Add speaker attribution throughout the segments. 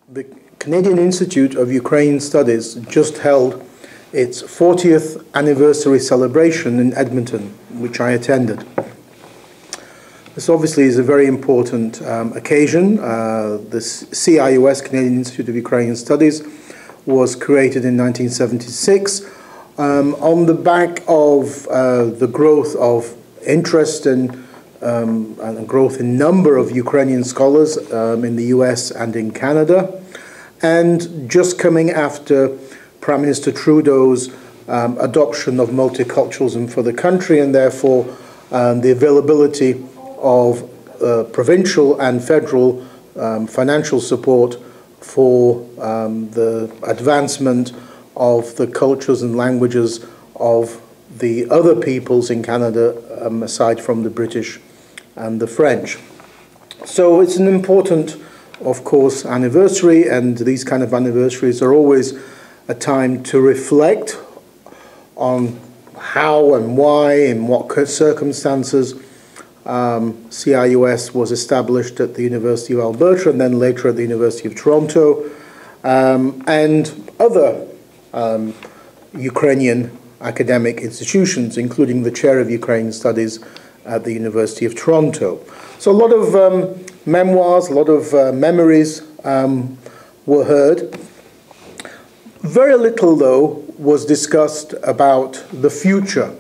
Speaker 1: The Canadian Institute of Ukrainian Studies just held its 40th anniversary celebration in Edmonton, which I attended. This obviously is a very important occasion. The CIUS, Canadian Institute of Ukrainian Studies, was created in 1976 on the back of the growth of interest and growth in number of Ukrainian scholars in the US and in Canada, and just coming after Prime Minister Trudeau's adoption of multiculturalism for the country, and therefore the availability of provincial and federal financial support for the advancement of the cultures and languages of the other peoples in Canada, aside from the British and the French. So it's an important, of course, anniversary, and these kind of anniversaries are always a time to reflect on how and why, in what circumstances, CIUS was established at the University of Alberta and then later at the University of Toronto, and other Ukrainian academic institutions, including the Chair of Ukrainian Studies at the University of Toronto. So a lot of memoirs, a lot of memories were heard. Very little, though, was discussed about the future.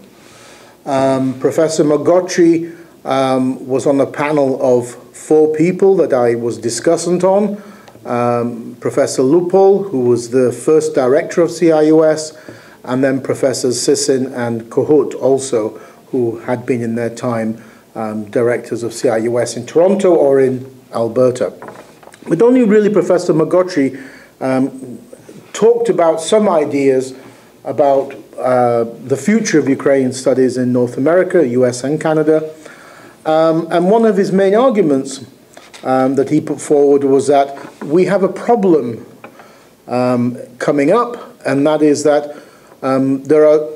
Speaker 1: Professor Magocsi was on a panel of 4 people that I was discussant on. Professor Lupol, who was the first director of CIUS, and then Professors Sysyn and Kohut also, who had been in their time directors of CIUS in Toronto or in Alberta. But only really Professor Magocsi talked about some ideas about the future of Ukrainian studies in North America, US and Canada. And one of his main arguments that he put forward was that we have a problem coming up, and that is that there are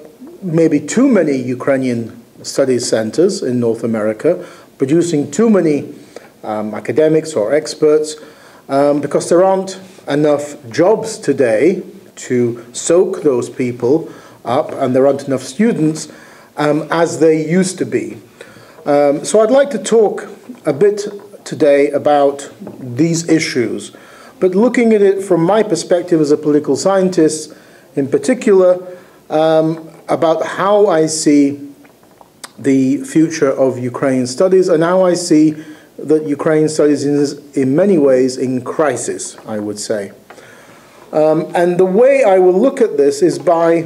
Speaker 1: maybe too many Ukrainian studies centers in North America, producing too many academics or experts, because there aren't enough jobs today to soak those people up, and there aren't enough students as they used to be. So I'd like to talk a bit today about these issues, but looking at it from my perspective as a political scientist in particular, about how I see the future of Ukrainian studies and how I see that Ukrainian studies is in many ways in crisis, I would say. And the way I will look at this is by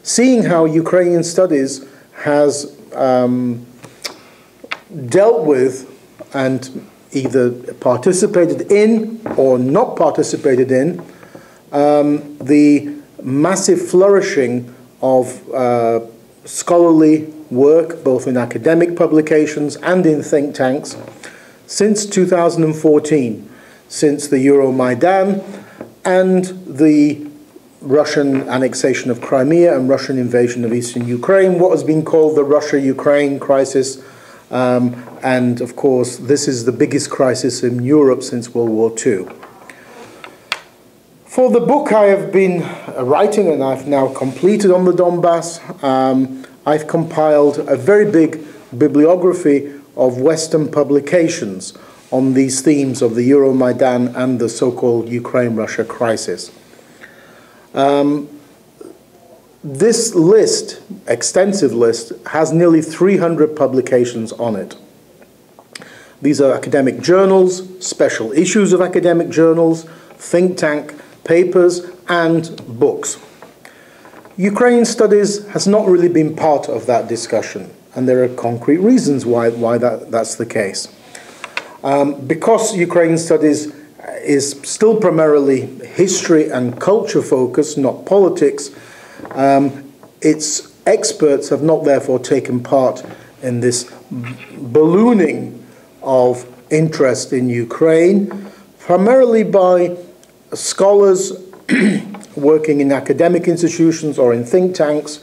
Speaker 1: seeing how Ukrainian studies has dealt with and either participated in or not participated in the massive flourishing of scholarly work, both in academic publications and in think tanks, since 2014, since the Euromaidan and the Russian annexation of Crimea and Russian invasion of eastern Ukraine, what has been called the Russia-Ukraine crisis. And of course, this is the biggest crisis in Europe since World War II. For the book I have been writing, and I've now completed on the Donbas, I've compiled a very big bibliography of Western publications on these themes of the Euromaidan and the so-called Ukraine-Russia crisis. This list, extensive list, has nearly 300 publications on it. These are academic journals, special issues of academic journals, think tank papers, and books. Ukrainian studies has not really been part of that discussion, and there are concrete reasons why that's the case. Because Ukrainian studies is still primarily history and culture focused, not politics, its experts have not therefore taken part in this ballooning of interest in Ukraine, primarily by scholars working in academic institutions or in think tanks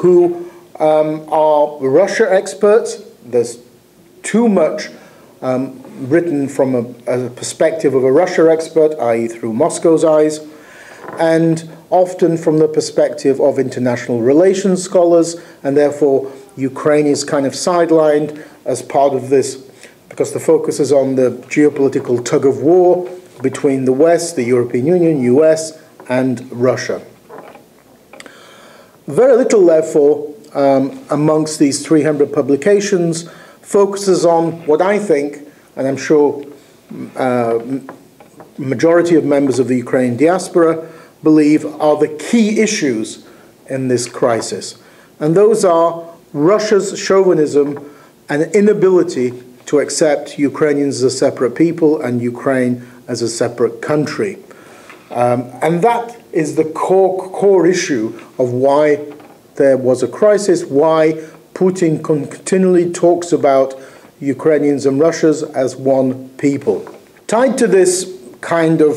Speaker 1: who are Russia experts. There's too much written from a perspective of a Russia expert, i.e. through Moscow's eyes, and often from the perspective of international relations scholars, and therefore Ukraine is kind of sidelined as part of this because the focus is on the geopolitical tug-of-war between the West, the European Union, US, and Russia. Very little, therefore, amongst these 300 publications focuses on what I think, and I'm sure majority of members of the Ukrainian diaspora believe are the key issues in this crisis. And those are Russia's chauvinism and inability to accept Ukrainians as a separate people and Ukraine as a separate country. And that is the core issue of why there was a crisis, why Putin continually talks about Ukrainians and Russians as one people. Tied to this kind of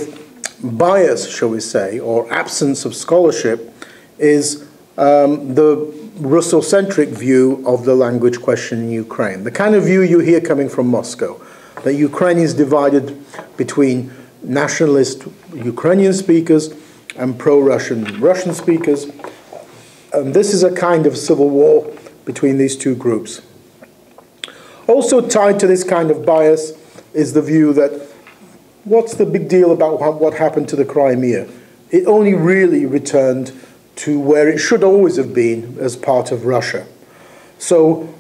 Speaker 1: bias, shall we say, or absence of scholarship, is the Russocentric view of the language question in Ukraine. The kind of view you hear coming from Moscow, that Ukraine is divided between nationalist Ukrainian speakers and pro-Russian Russian speakers. And this is a kind of civil war between these two groups. Also tied to this kind of bias is the view that what's the big deal about what happened to the Crimea? It only really returned to where it should always have been as part of Russia. So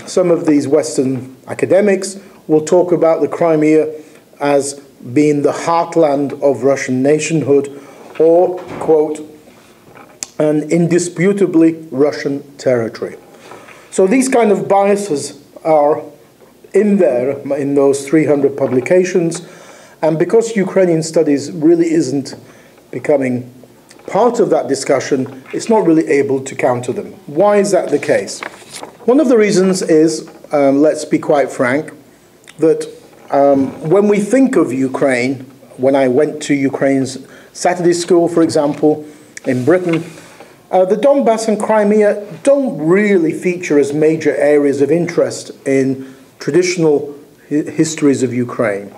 Speaker 1: some of these Western academics will talk about the Crimea as being the heartland of Russian nationhood, or, quote, an indisputably Russian territory. So these kind of biases are in there, in those 300 publications, and because Ukrainian studies really isn't becoming part of that discussion, it's not really able to counter them. Why is that the case? One of the reasons is, let's be quite frank, that when we think of Ukraine, when I went to Ukraine's Saturday school, for example, in Britain, the Donbas and Crimea don't really feature as major areas of interest in traditional histories of Ukraine.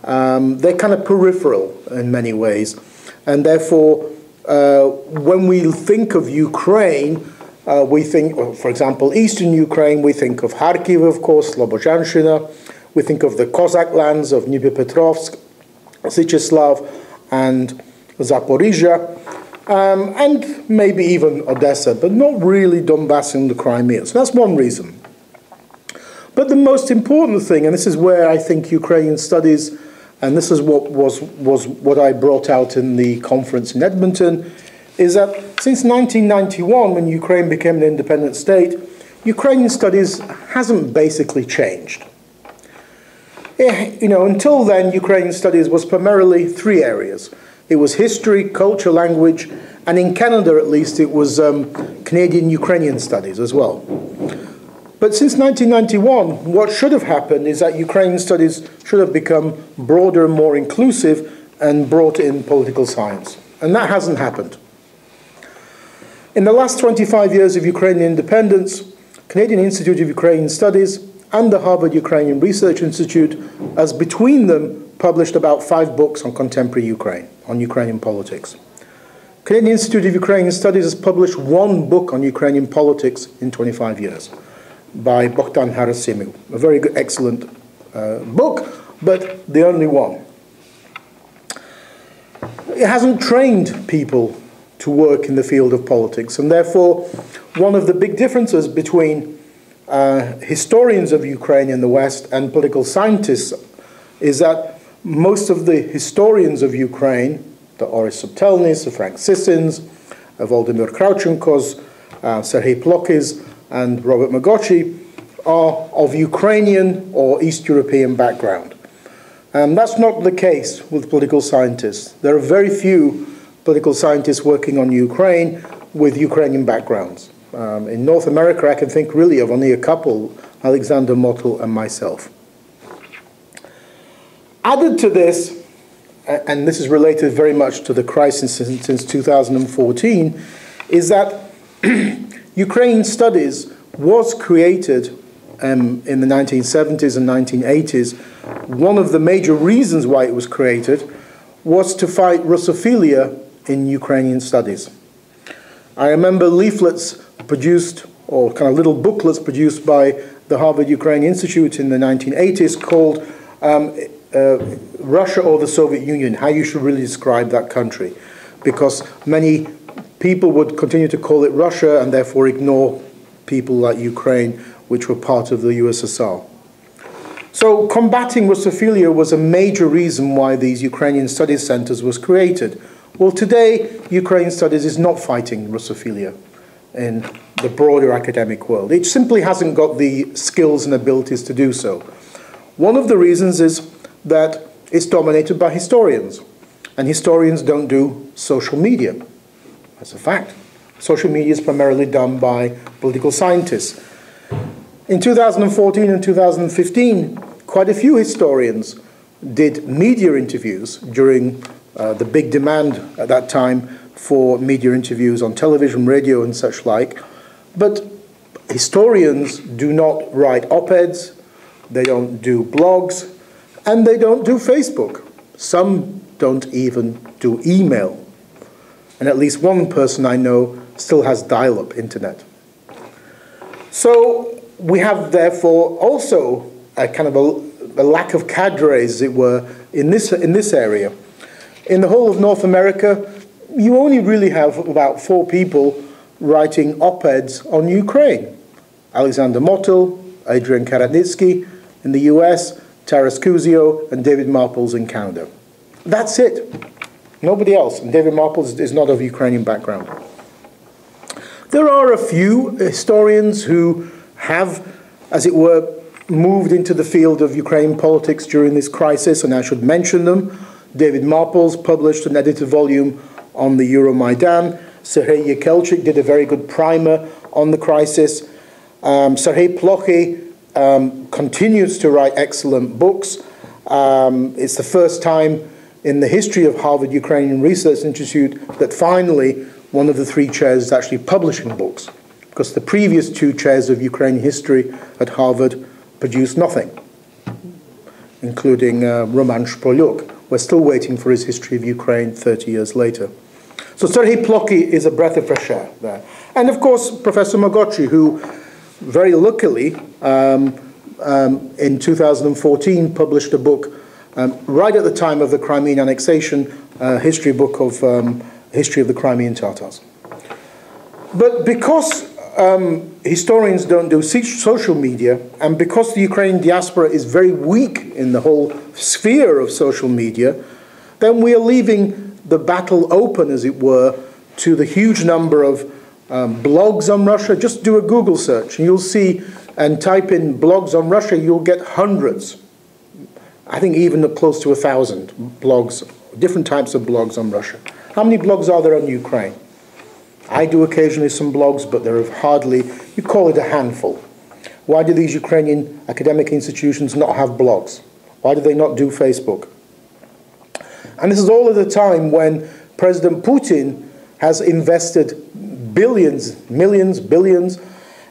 Speaker 1: They're kind of peripheral in many ways, and therefore when we think of Ukraine, we think, for example, Eastern Ukraine, we think of Kharkiv, of course, Slobozhanщина, we think of the Cossack lands of Dnipropetrovsk, Sysyn, and Zaporizhia, and maybe even Odessa, but not really Donbass and the Crimea. So that's one reason. But the most important thing, and this is where I think Ukrainian studies, and this is what was what I brought out in the conference in Edmonton, is that since 1991, when Ukraine became an independent state, Ukrainian studies hasn't basically changed. You know, until then, Ukrainian studies was primarily three areas. It was history, culture, language, and in Canada at least, it was Canadian Ukrainian studies as well. But since 1991, what should have happened is that Ukrainian studies should have become broader and more inclusive and brought in political science. And that hasn't happened. In the last 25 years of Ukrainian independence, Canadian Institute of Ukrainian Studies and the Harvard Ukrainian Research Institute, as between them, published about 5 books on contemporary Ukraine, on Ukrainian politics. Canadian Institute of Ukrainian Studies has published 1 book on Ukrainian politics in 25 years. By Bogdan Harasimiu, a very good, excellent book, but the only one. It hasn't trained people to work in the field of politics, and therefore one of the big differences between historians of Ukraine in the West and political scientists is that most of the historians of Ukraine, the Orest Subtelnys, the Frank Sysyns, Volodymyr Krawchenkos, Serhii Plokhys, and Robert Magocsi are of Ukrainian or East European background. And that's not the case with political scientists. There are very few political scientists working on Ukraine with Ukrainian backgrounds. In North America, I can think really of only a couple, Alexander Motyl and myself. Added to this, and this is related very much to the crisis since 2014, is that Ukrainian studies was created in the 1970s and 1980s, one of the major reasons why it was created was to fight Russophilia in Ukrainian studies. I remember leaflets produced, or kind of little booklets produced by the Harvard Ukrainian Institute in the 1980s called Russia or the Soviet Union, how you should really describe that country, because many people would continue to call it Russia and therefore ignore people like Ukraine, which were part of the USSR. So combating Russophilia was a major reason why these Ukrainian studies centers was created. Well, today, Ukrainian studies is not fighting Russophilia in the broader academic world. It simply hasn't got the skills and abilities to do so. One of the reasons is that it's dominated by historians, and historians don't do social media. That's a fact. Social media is primarily done by political scientists. In 2014 and 2015, quite a few historians did media interviews during the big demand at that time for media interviews on television, radio, and such like. But historians do not write op-eds, they don't do blogs, and they don't do Facebook. Some don't even do email. And at least one person I know still has dial-up internet. So we have therefore also a kind of a lack of cadres, as it were, in this area. In the whole of North America, you only really have about 4 people writing op-eds on Ukraine. Alexander Motyl, Adrian in the US, Taras Kuzio, and David Marples in Canada. That's it. Nobody else. And David Marples is not of Ukrainian background. There are a few historians who have, as it were, moved into the field of Ukrainian politics during this crisis, and I should mention them. David Marples published an edited volume on the Euromaidan. Serhii did a very good primer on the crisis. Serhii Plokhy continues to write excellent books. It's the first time in the history of Harvard Ukrainian Research Institute that finally one of the 3 chairs is actually publishing books, because the previous 2 chairs of Ukrainian history at Harvard produced nothing, including Roman Shpolyuk. We're still waiting for his history of Ukraine 30 years later. So Serhii Plokhy is a breath of fresh air there. And of course, Professor Magocsi, who very luckily in 2014 published a book right at the time of the Crimean annexation, history book of history of the Crimean Tatars. But because historians don't do social media, and because the Ukrainian diaspora is very weak in the whole sphere of social media, then we are leaving the battle open, as it were, to the huge number of blogs on Russia. Just do a Google search and you'll see, and type in blogs on Russia, you'll get hundreds. I think even close to 1,000 blogs, different types of blogs on Russia. How many blogs are there on Ukraine? I do occasionally some blogs, but there are hardly, you call it a handful. Why do these Ukrainian academic institutions not have blogs? Why do they not do Facebook? And this is all at a time when President Putin has invested billions, millions, billions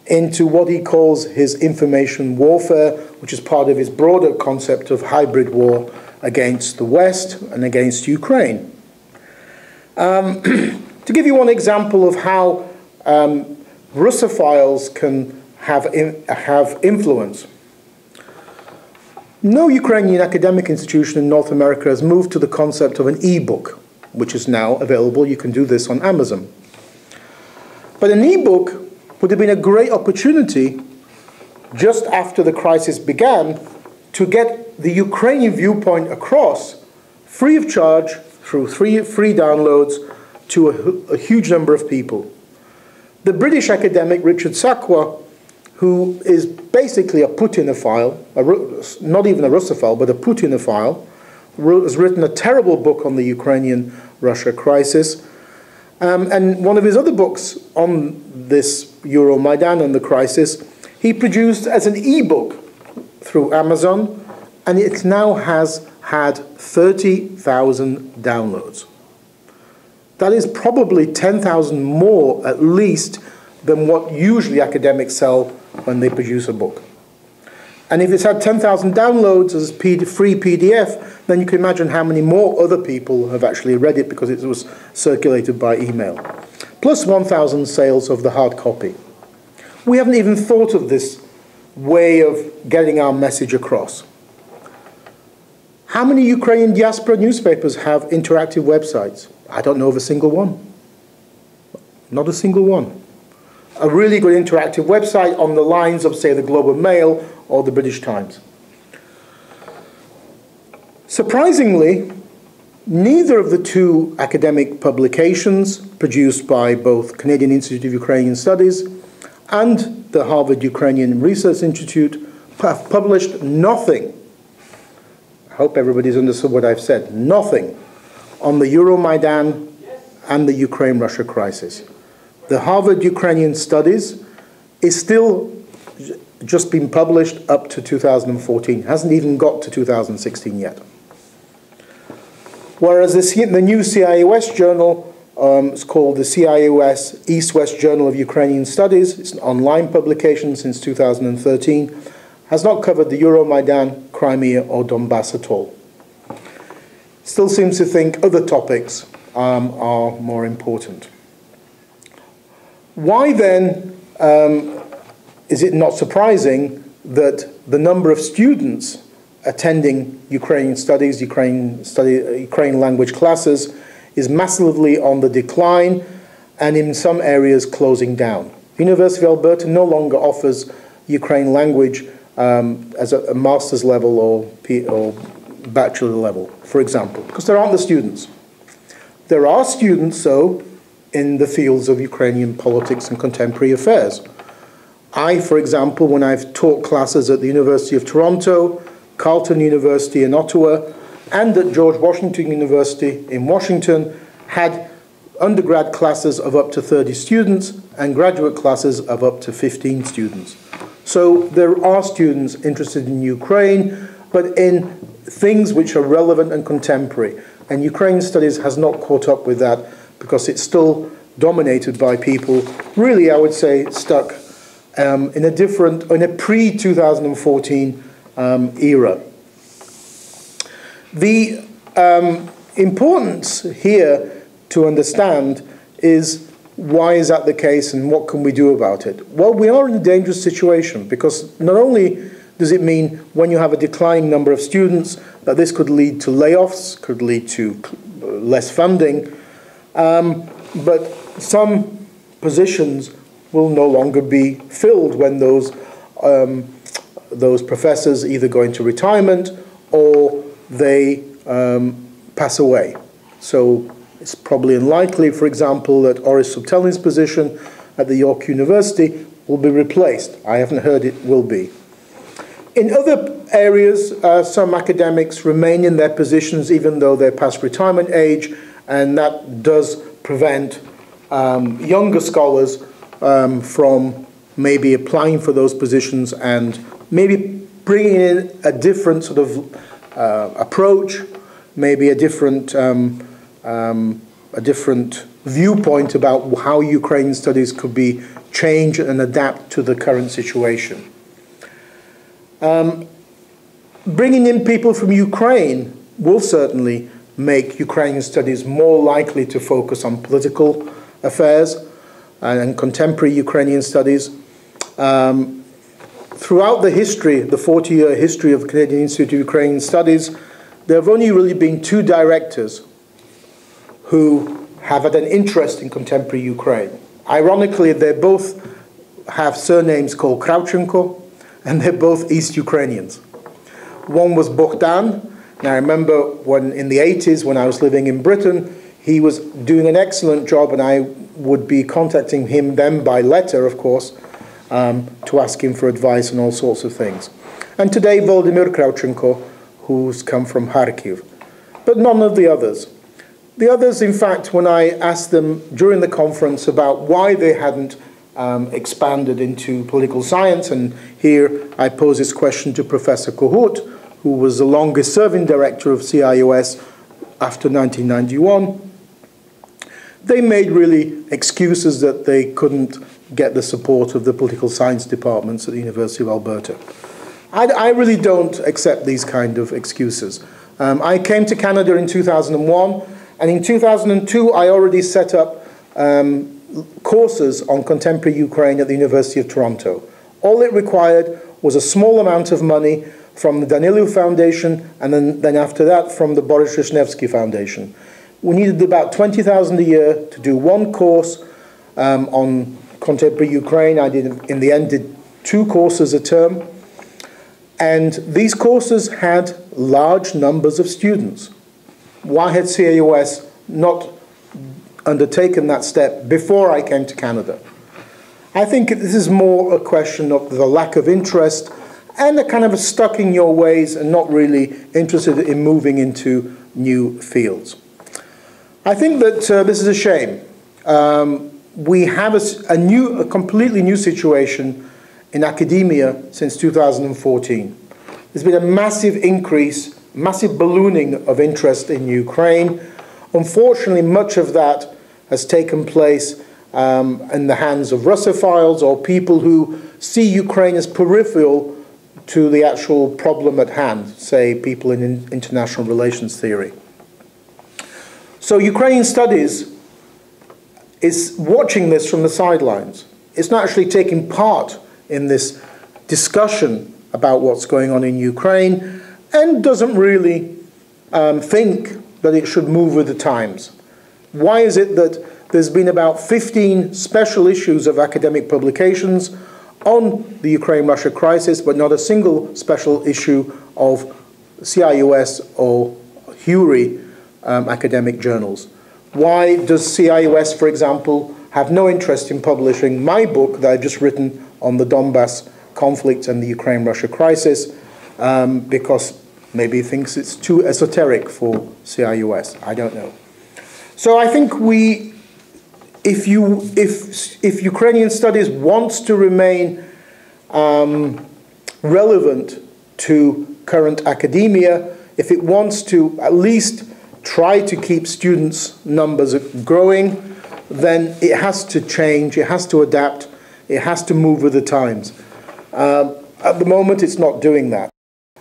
Speaker 1: into what he calls his information warfare, which is part of his broader concept of hybrid war against the West and against Ukraine. To give you one example of how Russophiles can have influence. No Ukrainian academic institution in North America has moved to the concept of an e-book, which is now available. You can do this on Amazon. But an e-book would have been a great opportunity just after the crisis began to get the Ukrainian viewpoint across free of charge through free downloads to a huge number of people. The British academic Richard Sakwa, who is basically a Putinophile, not even a Russophile, but a Putinophile, has written a terrible book on the Ukrainian-Russia crisis. And one of his other books on this Euromaidan and the crisis, he produced as an e-book through Amazon, and it now has had 30,000 downloads. That is probably 10,000 more, at least, than what usually academics sell when they produce a book. And if it's had 10,000 downloads as free PDF, then you can imagine how many more other people have actually read it because it was circulated by email. Plus 1,000 sales of the hard copy. We haven't even thought of this way of getting our message across. How many Ukrainian diaspora newspapers have interactive websites? I don't know of a single one. Not a single one. A really good interactive website on the lines of, say, the Globe and Mail or the British Times. Surprisingly, neither of the two academic publications produced by both Canadian Institute of Ukrainian Studies and the Harvard Ukrainian Research Institute have published nothing. I hope everybody's understood what I've said. Nothing on the Euromaidan and the Ukraine-Russia crisis. The Harvard Ukrainian Studies is still just been published up to 2014, hasn't even got to 2016 yet. Whereas the new CIUS journal, it's called the CIUS East-West Journal of Ukrainian Studies, it's an online publication since 2013, has not covered the Euromaidan, Crimea or Donbas at all. Still seems to think other topics are more important. Why then is it not surprising that the number of students attending Ukrainian studies, Ukrainian language classes is massively on the decline and in some areas closing down? The University of Alberta no longer offers Ukrainian language as a master's level or bachelor level, for example, because there aren't the students. There are students, though, in the fields of Ukrainian politics and contemporary affairs. I, for example, when I've taught classes at the University of Toronto, Carleton University in Ottawa, and at George Washington University in Washington, had undergrad classes of up to 30 students and graduate classes of up to 15 students. So there are students interested in Ukraine, but in things which are relevant and contemporary. And Ukrainian studies has not caught up with that because it's still dominated by people, really, I would say, stuck in a pre-2014 era. The importance here to understand is why is that the case and what can we do about it? Well, we are in a dangerous situation because not only does it mean when you have a declining number of students that this could lead to layoffs, could lead to less funding, but some positions will no longer be filled when those professors either go into retirement or they pass away. So it's probably unlikely, for example, that Orest Subtelny's position at the York University will be replaced. I haven't heard it will be. In other areas, some academics remain in their positions even though they're past retirement age, and that does prevent younger scholars from maybe applying for those positions and maybe bringing in a different sort of approach, maybe a different viewpoint about how Ukrainian studies could be changed and adapt to the current situation. Bringing in people from Ukraine will certainly make Ukrainian studies more likely to focus on political affairs and contemporary Ukrainian studies. Throughout the history, the 40-year history of the Canadian Institute of Ukrainian Studies, there have only really been two directors who have had an interest in contemporary Ukraine. Ironically, they both have surnames called Krawchenko, and they're both East Ukrainians. One was Bogdan. Now, I remember when in the 80s, when I was living in Britain, he was doing an excellent job, and I would be contacting him then by letter, of course, to ask him for advice on all sorts of things. And today, Volodymyr Krawchenko, who's come from Kharkiv, but none of the others. The others, in fact, when I asked them during the conference about why they hadn't expanded into political science, and here I pose this question to Professor Kohut, who was the longest serving director of CIUS after 1991, they made really excuses that they couldn't get the support of the political science departments at the University of Alberta. I really don't accept these kind of excuses. I came to Canada in 2001, and in 2002 I already set up courses on contemporary Ukraine at the University of Toronto. All it required was a small amount of money from the Danilou Foundation, and then after that from the Boris Rishnevsky Foundation. We needed about $20,000 a year to do one course on contemporary Ukraine. I in the end did 2 courses a term. And these courses had large numbers of students. Why had CIUS not undertaken that step before I came to Canada? I think this is more a question of the lack of interest and a kind of a stuck in your ways and not really interested in moving into new fields. I think that this is a shame. We have a completely new situation in academia since 2014. There's been a massive increase, massive ballooning of interest in Ukraine. Unfortunately, much of that has taken place in the hands of Russophiles or people who see Ukraine as peripheral to the actual problem at hand, say people in international relations theory. So Ukrainian Studies is watching this from the sidelines. It's not actually taking part in this discussion about what's going on in Ukraine and doesn't really think that it should move with the times. Why is it that there's been about 15 special issues of academic publications on the Ukraine-Russia crisis, but not a single special issue of CIUS or HURI academic journals? Why does CIUS, for example, have no interest in publishing my book that I've just written on the Donbas conflict and the Ukraine-Russia crisis? Because maybe it thinks it's too esoteric for CIUS. I don't know. So I think if Ukrainian Studies wants to remain relevant to current academia, if it wants to at least try to keep students' numbers growing, then it has to change, it has to adapt, it has to move with the times. At the moment, it's not doing that.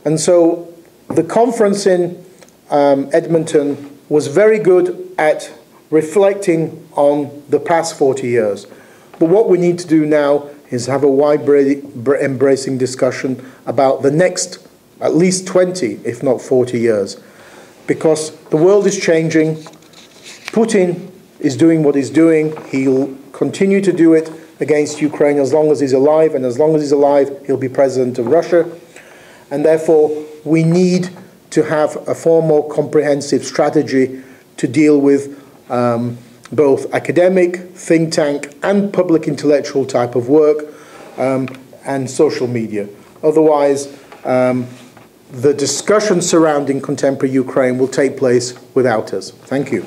Speaker 1: And so the conference in Edmonton was very good at reflecting on the past 40 years. But what we need to do now is have a wide-embracing discussion about the next at least 20, if not 40 years. Because the world is changing. Putin is doing what he's doing. He'll continue to do it against Ukraine as long as he's alive, and as long as he's alive, he'll be president of Russia. And therefore, we need to have a far more comprehensive strategy to deal with both academic, think tank, and public intellectual type of work, and social media. Otherwise, the discussion surrounding contemporary Ukraine will take place without us. Thank you.